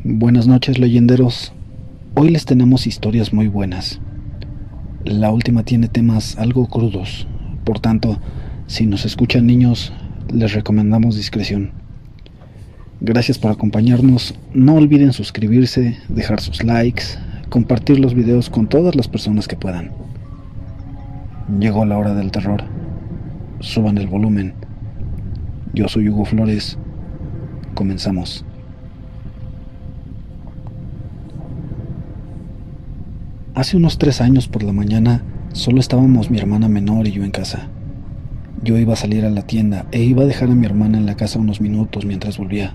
Buenas noches, leyenderos. Hoy les tenemos historias muy buenas. La última tiene temas algo crudos, por tanto, si nos escuchan niños, les recomendamos discreción. Gracias por acompañarnos. No olviden suscribirse, dejar sus likes, compartir los videos con todas las personas que puedan. Llegó la hora del terror. Suban el volumen. Yo soy Hugo Flores. Comenzamos. Hace unos 3 años por la mañana solo estábamos mi hermana menor y yo en casa. Yo iba a salir a la tienda e iba a dejar a mi hermana en la casa unos minutos mientras volvía.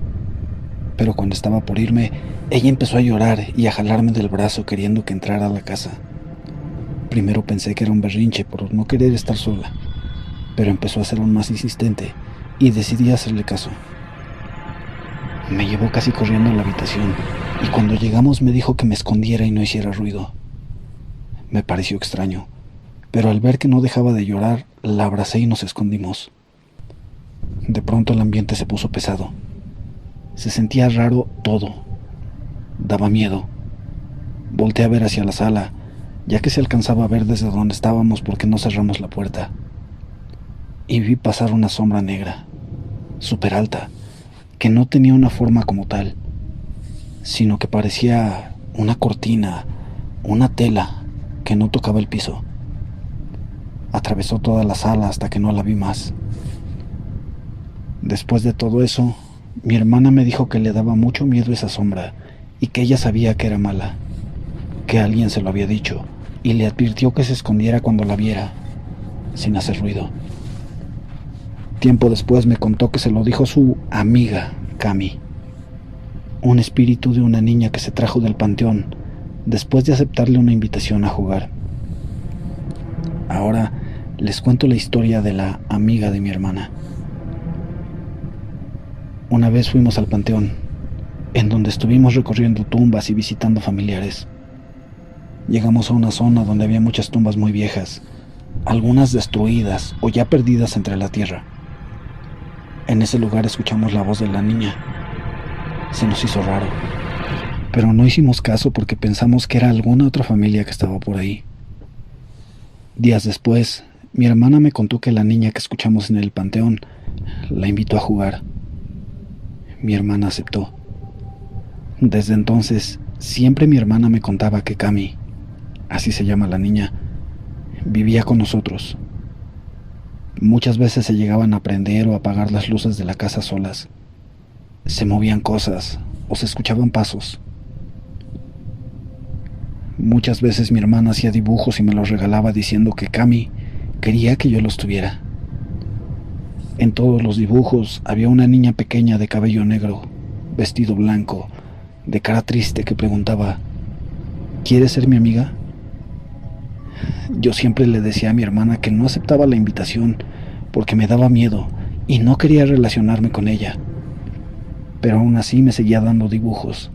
Pero cuando estaba por irme, ella empezó a llorar y a jalarme del brazo queriendo que entrara a la casa. Primero pensé que era un berrinche por no querer estar sola, pero empezó a ser aún más insistente y decidí hacerle caso. Me llevó casi corriendo a la habitación y cuando llegamos me dijo que me escondiera y no hiciera ruido. Me pareció extraño, pero al ver que no dejaba de llorar, la abracé y nos escondimos. De pronto el ambiente se puso pesado. Se sentía raro todo. Daba miedo. Volteé a ver hacia la sala, ya que se alcanzaba a ver desde donde estábamos porque no cerramos la puerta. Y vi pasar una sombra negra, súper alta, que no tenía una forma como tal, sino que parecía una cortina, una tela que no tocaba el piso. Atravesó toda la sala hasta que no la vi más. Después de todo eso, mi hermana me dijo que le daba mucho miedo esa sombra y que ella sabía que era mala, que alguien se lo había dicho y le advirtió que se escondiera cuando la viera, sin hacer ruido. Tiempo después me contó que se lo dijo su amiga, Cami, un espíritu de una niña que se trajo del panteón después de aceptarle una invitación a jugar. Ahora les cuento la historia de la amiga de mi hermana. Una vez fuimos al panteón, en donde estuvimos recorriendo tumbas y visitando familiares. Llegamos a una zona donde había muchas tumbas muy viejas, algunas destruidas o ya perdidas entre la tierra. En ese lugar escuchamos la voz de la niña. Se nos hizo raro, pero no hicimos caso porque pensamos que era alguna otra familia que estaba por ahí. Días después, mi hermana me contó que la niña que escuchamos en el panteón la invitó a jugar. Mi hermana aceptó. Desde entonces, siempre mi hermana me contaba que Cami, así se llama la niña, vivía con nosotros. Muchas veces se llegaban a prender o apagar las luces de la casa solas. Se movían cosas o se escuchaban pasos. Muchas veces mi hermana hacía dibujos y me los regalaba diciendo que Cami quería que yo los tuviera. En todos los dibujos había una niña pequeña de cabello negro, vestido blanco, de cara triste que preguntaba: ¿quieres ser mi amiga? Yo siempre le decía a mi hermana que no aceptaba la invitación porque me daba miedo y no quería relacionarme con ella, pero aún así me seguía dando dibujos.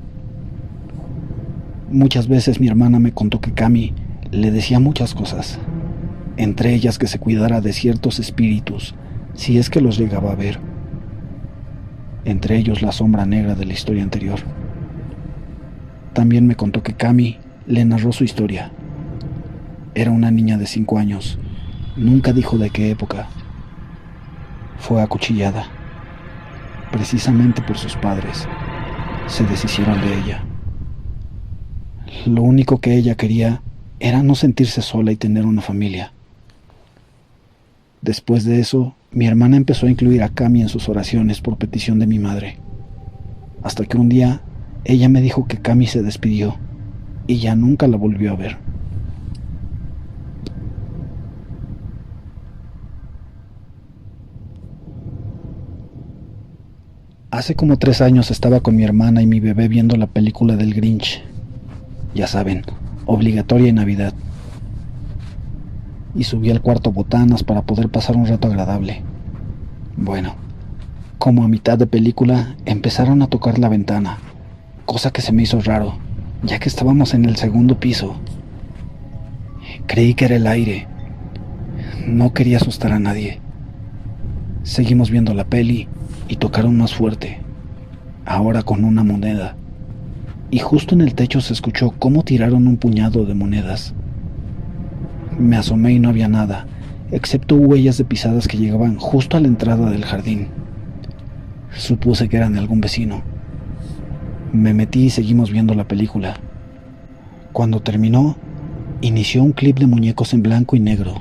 Muchas veces mi hermana me contó que Cami le decía muchas cosas, entre ellas que se cuidara de ciertos espíritus si es que los llegaba a ver, entre ellos la sombra negra de la historia anterior. También me contó que Cami le narró su historia. Era una niña de 5 años, nunca dijo de qué época. Fue acuchillada, precisamente por sus padres. Se deshicieron de ella. Lo único que ella quería era no sentirse sola y tener una familia. Después de eso, mi hermana empezó a incluir a Cami en sus oraciones por petición de mi madre, hasta que un día ella me dijo que Cami se despidió y ya nunca la volvió a ver. Hace como 3 años estaba con mi hermana y mi bebé viendo la película del Grinch. Ya saben, obligatoria en Navidad. Y subí al cuarto botanas para poder pasar un rato agradable. Bueno, como a mitad de película empezaron a tocar la ventana, cosa que se me hizo raro, ya que estábamos en el segundo piso. Creí que era el aire. No quería asustar a nadie. Seguimos viendo la peli y tocaron más fuerte, ahora con una moneda. Y justo en el techo se escuchó cómo tiraron un puñado de monedas. Me asomé y no había nada, excepto huellas de pisadas que llegaban justo a la entrada del jardín. Supuse que eran de algún vecino. Me metí y seguimos viendo la película. Cuando terminó, inició un clip de muñecos en blanco y negro,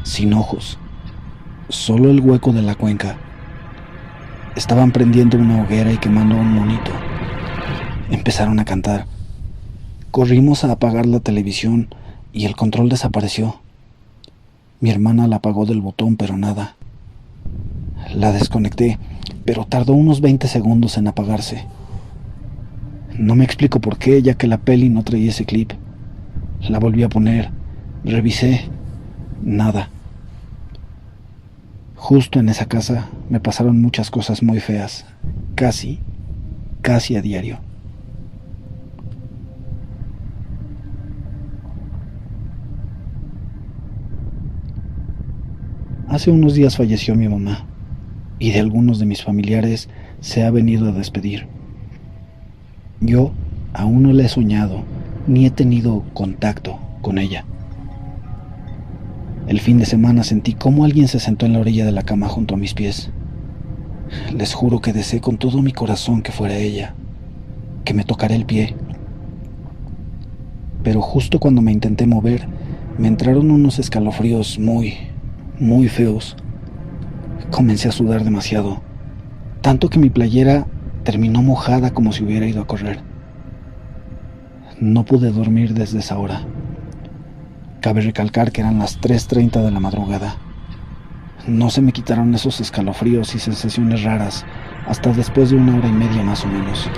sin ojos, solo el hueco de la cuenca. Estaban prendiendo una hoguera y quemando un monito. Empezaron a cantar. Corrimos a apagar la televisión y el control desapareció. Mi hermana la apagó del botón, pero nada. La desconecté, pero tardó unos 20 segundos en apagarse. No me explico por qué, ya que la peli no traía ese clip. La volví a poner, revisé, nada. Justo en esa casa me pasaron muchas cosas muy feas, casi a diario. Hace unos días falleció mi mamá, y de algunos de mis familiares se ha venido a despedir. Yo aún no la he soñado, ni he tenido contacto con ella. El fin de semana sentí cómo alguien se sentó en la orilla de la cama junto a mis pies. Les juro que deseé con todo mi corazón que fuera ella, que me tocara el pie. Pero justo cuando me intenté mover, me entraron unos escalofríos muy feos. Comencé a sudar demasiado, tanto que mi playera terminó mojada como si hubiera ido a correr. No pude dormir desde esa hora. Cabe recalcar que eran las 3:30 de la madrugada. No se me quitaron esos escalofríos y sensaciones raras hasta después de 1 hora y media más o menos.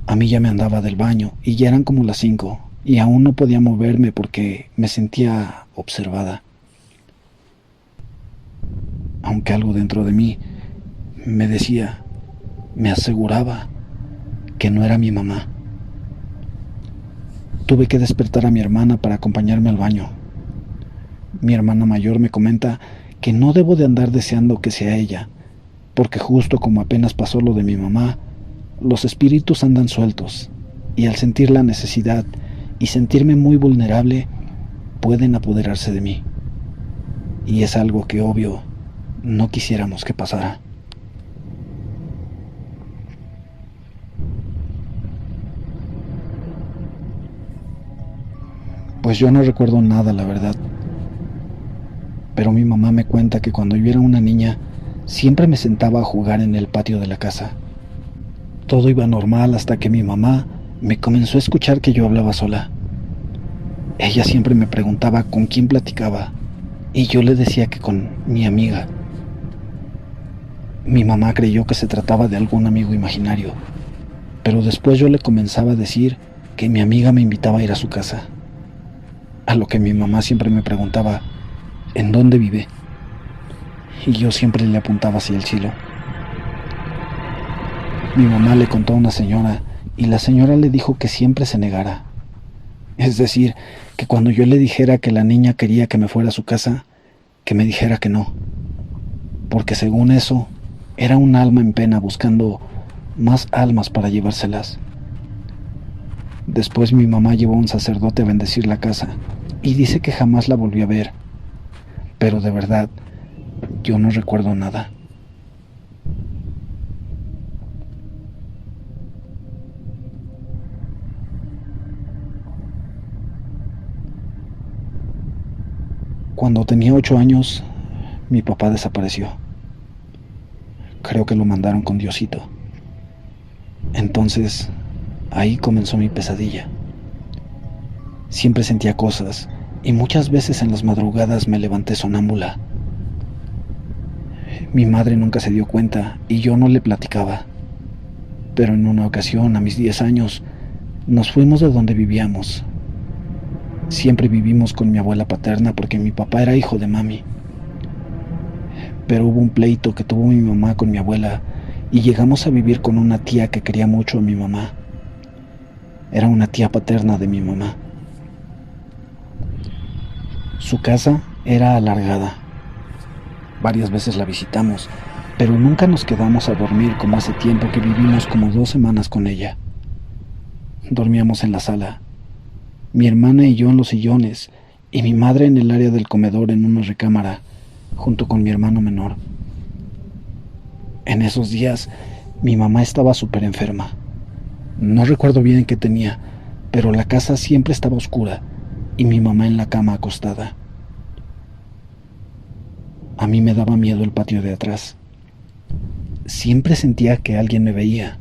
A mí ya me andaba del baño y ya eran como las 5 y aún no podía moverme porque me sentía observada. Aunque algo dentro de mí me decía, me aseguraba que no era mi mamá. Tuve que despertar a mi hermana para acompañarme al baño. Mi hermana mayor me comenta que no debo de andar deseando que sea ella, porque justo como apenas pasó lo de mi mamá, los espíritus andan sueltos, y al sentir la necesidad y sentirme muy vulnerable, pueden apoderarse de mí. Y es algo que, obvio, no quisiéramos que pasara. Pues yo no recuerdo nada, la verdad. Pero mi mamá me cuenta que cuando yo era una niña, siempre me sentaba a jugar en el patio de la casa. Todo iba normal hasta que mi mamá me comenzó a escuchar que yo hablaba sola. Ella siempre me preguntaba con quién platicaba, y yo le decía que con mi amiga. Mi mamá creyó que se trataba de algún amigo imaginario, pero después yo le comenzaba a decir que mi amiga me invitaba a ir a su casa. A lo que mi mamá siempre me preguntaba, ¿en dónde vive? Y yo siempre le apuntaba hacia el cielo. Mi mamá le contó a una señora y la señora le dijo que siempre se negara. Es decir, que cuando yo le dijera que la niña quería que me fuera a su casa, que me dijera que no. Porque según eso, era un alma en pena buscando más almas para llevárselas. Después mi mamá llevó a un sacerdote a bendecir la casa y dice que jamás la volvió a ver. Pero de verdad, yo no recuerdo nada. Cuando tenía 8 años, mi papá desapareció. Creo que lo mandaron con Diosito. Entonces, ahí comenzó mi pesadilla. Siempre sentía cosas y muchas veces en las madrugadas me levanté sonámbula. Mi madre nunca se dio cuenta y yo no le platicaba. Pero en una ocasión, a mis 10 años, nos fuimos de donde vivíamos. Siempre vivimos con mi abuela paterna porque mi papá era hijo de mami. pero hubo un pleito que tuvo mi mamá con mi abuela y llegamos a vivir con una tía que quería mucho a mi mamá. Era una tía paterna de mi mamá. Su casa era alargada. Varias veces la visitamos, pero nunca nos quedamos a dormir como hace tiempo que vivimos como 2 semanas con ella. Dormíamos en la sala, mi hermana y yo en los sillones, y mi madre en el área del comedor en una recámara, junto con mi hermano menor. En esos días, mi mamá estaba súper enferma. No recuerdo bien qué tenía, pero la casa siempre estaba oscura y mi mamá en la cama acostada. A mí me daba miedo el patio de atrás. Siempre sentía que alguien me veía.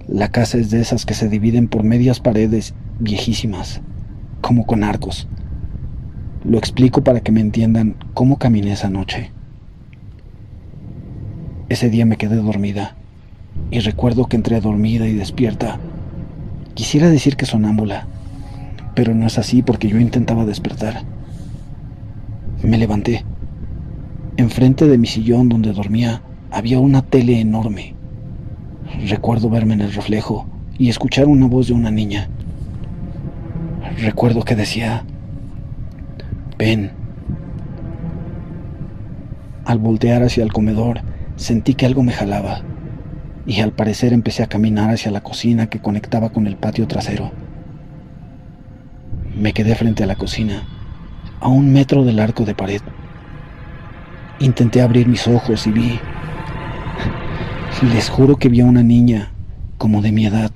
La casa es de esas que se dividen por medias paredes viejísimas, como con arcos. Lo explico para que me entiendan cómo caminé esa noche. Ese día me quedé dormida, y recuerdo que entre dormida y despierta, quisiera decir que sonámbula, pero no es así porque yo intentaba despertar. Me levanté. Enfrente de mi sillón donde dormía había una tele enorme. Recuerdo verme en el reflejo y escuchar una voz de una niña. Recuerdo que decía: ven. Al voltear hacia el comedor, sentí que algo me jalaba, y al parecer empecé a caminar hacia la cocina que conectaba con el patio trasero. Me quedé frente a la cocina, a 1 metro del arco de pared. Intenté abrir mis ojos y vi... Les juro que vi a una niña, como de mi edad.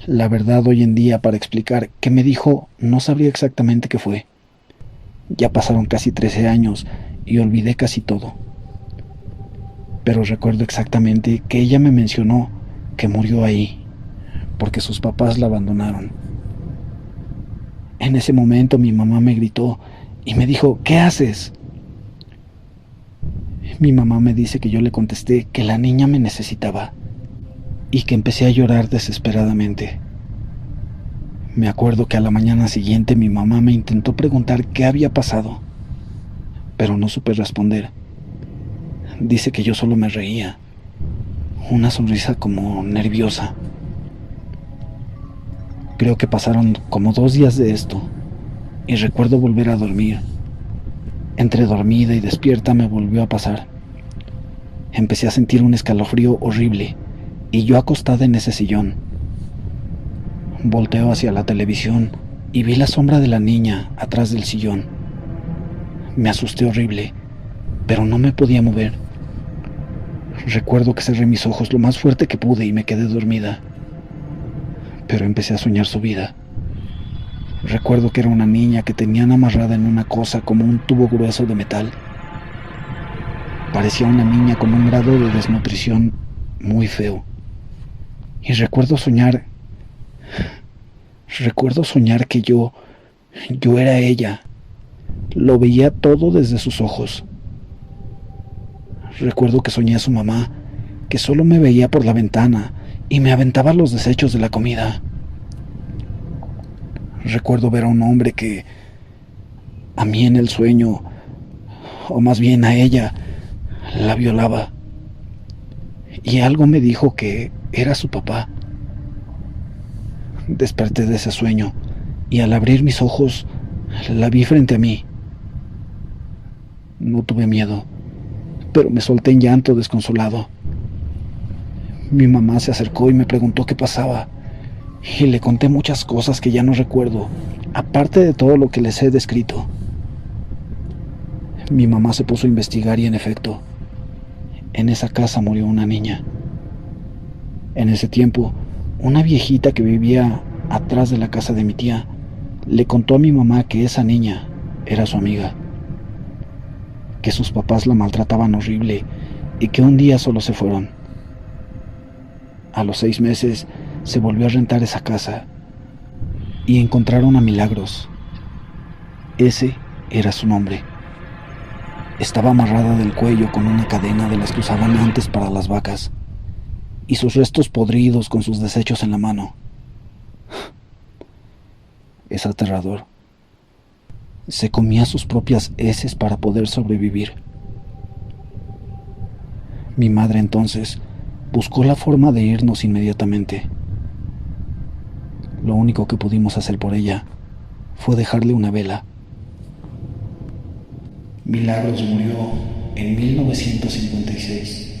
La verdad, hoy en día, para explicar qué me dijo, no sabría exactamente qué fue. Ya pasaron casi 13 años y olvidé casi todo. Pero recuerdo exactamente que ella me mencionó que murió ahí, porque sus papás la abandonaron. En ese momento mi mamá me gritó y me dijo: ¿qué haces? Mi mamá me dice que yo le contesté que la niña me necesitaba y que empecé a llorar desesperadamente. Me acuerdo que a la mañana siguiente mi mamá me intentó preguntar qué había pasado, pero no supe responder. Dice que yo solo me reía, una sonrisa como nerviosa. Creo que pasaron como 2 días de esto y recuerdo volver a dormir. Entre dormida y despierta me volvió a pasar. Empecé a sentir un escalofrío horrible y yo acostada en ese sillón. Volteo hacia la televisión y vi la sombra de la niña atrás del sillón. Me asusté horrible, pero no me podía mover. Recuerdo que cerré mis ojos lo más fuerte que pude y me quedé dormida. Pero empecé a soñar su vida. Recuerdo que era una niña que tenían amarrada en una cosa como un tubo grueso de metal. Parecía una niña con un grado de desnutrición muy feo. Y recuerdo soñar que yo era ella. Lo veía todo desde sus ojos. Recuerdo que soñé a su mamá, que solo me veía por la ventana y me aventaba los desechos de la comida. Recuerdo ver a un hombre que, a mí en el sueño, o más bien a ella, la violaba. Y algo me dijo que era su papá. Desperté de ese sueño y al abrir mis ojos, la vi frente a mí. No tuve miedo, pero me solté en llanto desconsolado. Mi mamá se acercó y me preguntó qué pasaba. Y le conté muchas cosas que ya no recuerdo, aparte de todo lo que les he descrito. Mi mamá se puso a investigar y en efecto, en esa casa murió una niña. En ese tiempo, una viejita que vivía atrás de la casa de mi tía le contó a mi mamá que esa niña era su amiga, que sus papás la maltrataban horrible y que un día solo se fueron. A los 6 meses se volvió a rentar esa casa y encontraron a Milagros. Ese era su nombre. Estaba amarrada del cuello con una cadena de las que usaban antes para las vacas y sus restos podridos con sus desechos en la mano. Es aterrador. Se comía sus propias heces para poder sobrevivir. Mi madre entonces buscó la forma de irnos inmediatamente. Lo único que pudimos hacer por ella fue dejarle una vela. Milagros murió en 1956.